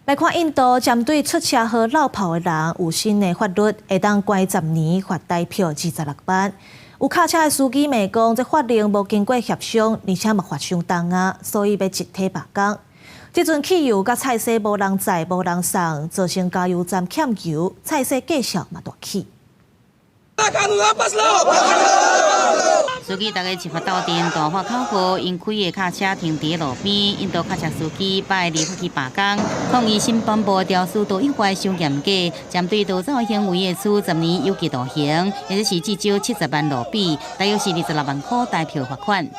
来看印度针对出车祸落跑的人有新的法律，会当关10年，罚代票26万。有卡车的司机骂讲，这法令无经过协商，而且嘛罚伤重啊，所以要集体罢工。这阵汽油甲菜色无人载、无人送，造成加油站欠油，菜色计数嘛大起。司机大家一发斗阵，大发口号，因开的卡车停伫路边，印度卡车司机拜立法去罢工，抗议新颁布调速度应该伤严格，针对盗走行为的处10年有期徒刑，也就是至少70万卢比，大约是26万块代票罚款。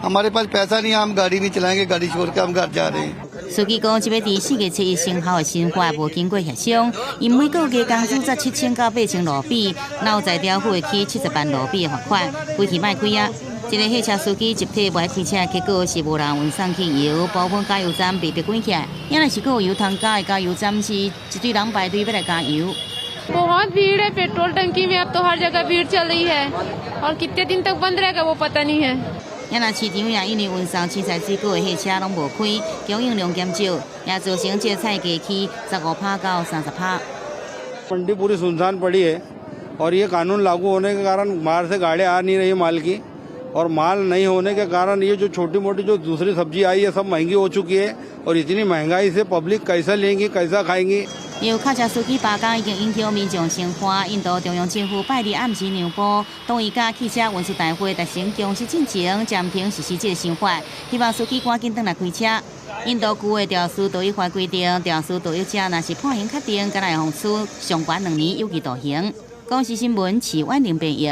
हमारे पास पैसा नहीं, हम गाड़ी नहीं चलाएंगे, गाड़ी छोड़ के हम घर जा रहे हैं。司机讲，这要伫4月7日生效的新法无经过协商，因每个月工资才7000到8000卢比，若有在调付会起70万卢比的罚款，规期卖开啊！一个汽车司机集体无爱开车，结果是无人运送汽油，部分加油站被逼关起来。因若是有油通加的加油站是一堆人排队要来加油。बहुत भीड़ है पेट्रोल टंकी में, अब तो हर जगह भीड़ चल रही है और कितने दिन तक बंद रहेगा वो पता नहीं है। 因若市场也因为运送青菜水果的汽车拢无开，供应量减少，也造成这菜价起15%到30%。मंडी पूरी सुनसान पड़ी है और ये कानून लागू होने के कारण बाहर से गाड़ियाँ आ नहीं रही माल की, और माल नहीं होने के कारण ये जो छोटी मोटी जो दूसरी सब्जी आई है सब महंगी हो चुकी है, और इतनी महंगाई से पब्लिक कैसा लेंगी, कैसा खाएंगी। 有卡车司机罢工已经引起民众生欢。印度中央政府拜日暗时让步，同意甲汽车运输大会达成共识进程，暂停实施这个新法，希望司机赶紧转来开车。印度旧的调速道义法规定，调速道义者若是判刑确定，敢若会判处上悬2年有期徒刑。公视新闻，市宛林编译。